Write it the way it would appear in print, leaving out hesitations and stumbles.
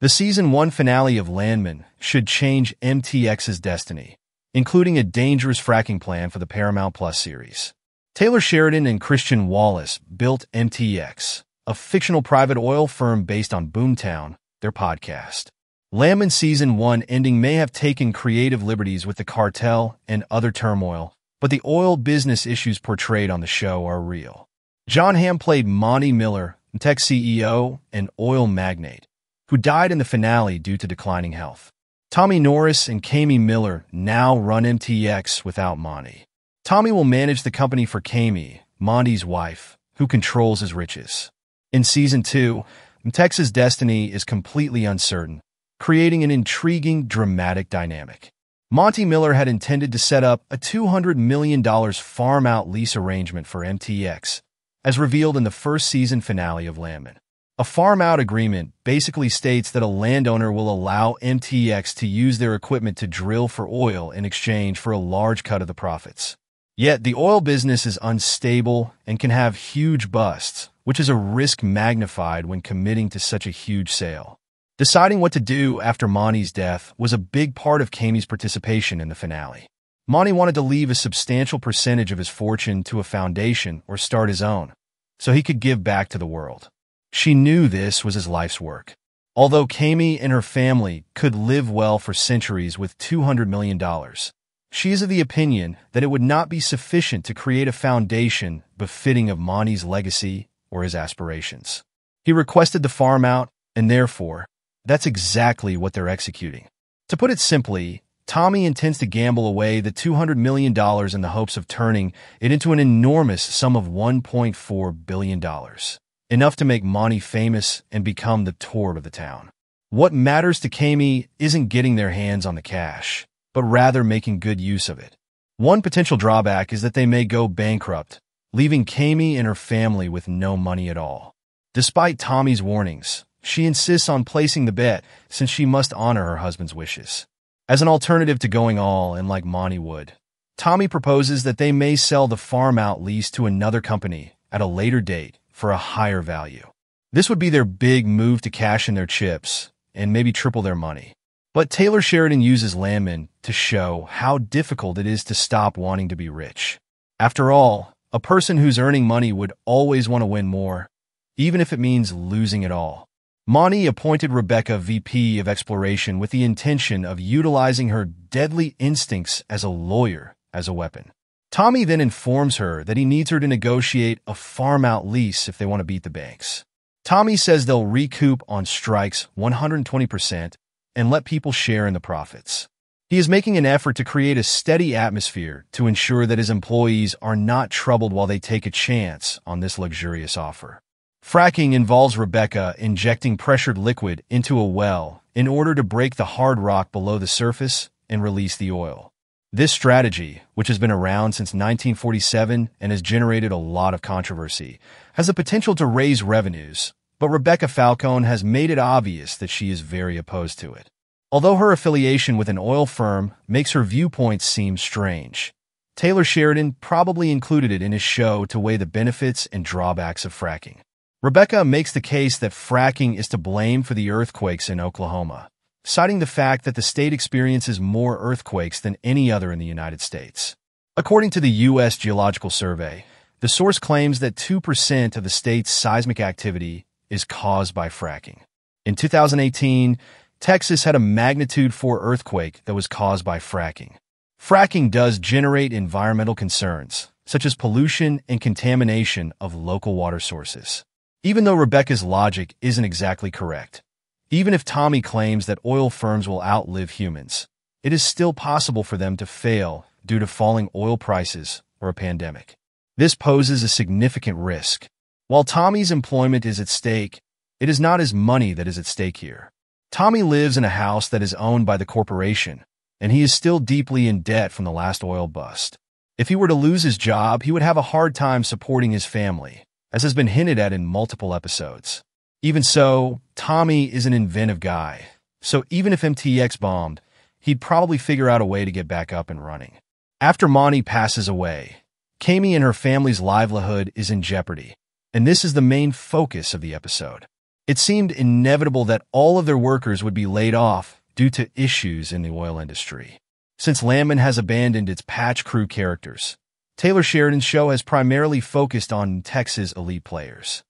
The Season 1 finale of Landman should change M-Tex's destiny, including a dangerous fracking plan for the Paramount Plus series. Taylor Sheridan and Christian Wallace built M-Tex, a fictional private oil firm based on Boomtown, their podcast. Landman Season 1 ending may have taken creative liberties with the cartel and other turmoil, but the oil business issues portrayed on the show are real. John Hamm played Monty Miller, M-Tex CEO and oil magnate, who died in the finale due to declining health. Tommy Norris and Kami Miller now run M-Tex without Monty. Tommy will manage the company for Kami, Monty's wife, who controls his riches. In Season 2, M-Tex's destiny is completely uncertain, creating an intriguing, dramatic dynamic. Monty Miller had intended to set up a $200 million farm-out lease arrangement for M-Tex, as revealed in the first season finale of Landman. A farm-out agreement basically states that a landowner will allow M-Tex to use their equipment to drill for oil in exchange for a large cut of the profits. Yet, the oil business is unstable and can have huge busts, which is a risk magnified when committing to such a huge sale. Deciding what to do after Monty's death was a big part of Kami's participation in the finale. Monty wanted to leave a substantial percentage of his fortune to a foundation or start his own, so he could give back to the world. She knew this was his life's work. Although Kami and her family could live well for centuries with $200 million, she is of the opinion that it would not be sufficient to create a foundation befitting of Monty's legacy or his aspirations. He requested the farm out, and therefore, that's exactly what they're executing. To put it simply, Tommy intends to gamble away the $200 million in the hopes of turning it into an enormous sum of $1.4 billion. Enough to make Monty famous and become the tour of the town. What matters to Kami isn't getting their hands on the cash, but rather making good use of it. One potential drawback is that they may go bankrupt, leaving Kami and her family with no money at all. Despite Tommy's warnings, she insists on placing the bet since she must honor her husband's wishes. As an alternative to going all in like Monty would, Tommy proposes that they may sell the farm-out lease to another company at a later date for a higher value. This would be their big move to cash in their chips and maybe triple their money. But Taylor Sheridan uses Landman to show how difficult it is to stop wanting to be rich. After all, a person who's earning money would always want to win more, even if it means losing it all. Monty appointed Rebecca VP of Exploration with the intention of utilizing her deadly instincts as a lawyer as a weapon. Tommy then informs her that he needs her to negotiate a farm-out lease if they want to beat the banks. Tommy says they'll recoup on strikes 120% and let people share in the profits. He is making an effort to create a steady atmosphere to ensure that his employees are not troubled while they take a chance on this luxurious offer. Fracking involves Rebecca injecting pressured liquid into a well in order to break the hard rock below the surface and release the oil. This strategy, which has been around since 1947 and has generated a lot of controversy, has the potential to raise revenues, but Rebecca Falcone has made it obvious that she is very opposed to it. Although her affiliation with an oil firm makes her viewpoints seem strange, Taylor Sheridan probably included it in his show to weigh the benefits and drawbacks of fracking. Rebecca makes the case that fracking is to blame for the earthquakes in Oklahoma, citing the fact that the state experiences more earthquakes than any other in the United States. According to the U.S. Geological Survey, the source claims that 2% of the state's seismic activity is caused by fracking. In 2018, Texas had a magnitude 4 earthquake that was caused by fracking. Fracking does generate environmental concerns, such as pollution and contamination of local water sources. Even though Rebecca's logic isn't exactly correct, even if Tommy claims that oil firms will outlive humans, it is still possible for them to fail due to falling oil prices or a pandemic. This poses a significant risk. While Tommy's employment is at stake, it is not his money that is at stake here. Tommy lives in a house that is owned by the corporation, and he is still deeply in debt from the last oil bust. If he were to lose his job, he would have a hard time supporting his family, as has been hinted at in multiple episodes. Even so, Tommy is an inventive guy, so even if M-Tex bombed, he'd probably figure out a way to get back up and running. After Monty passes away, Kami and her family's livelihood is in jeopardy, and this is the main focus of the episode. It seemed inevitable that all of their workers would be laid off due to issues in the oil industry. Since Landman has abandoned its patch crew characters, Taylor Sheridan's show has primarily focused on Texas elite players.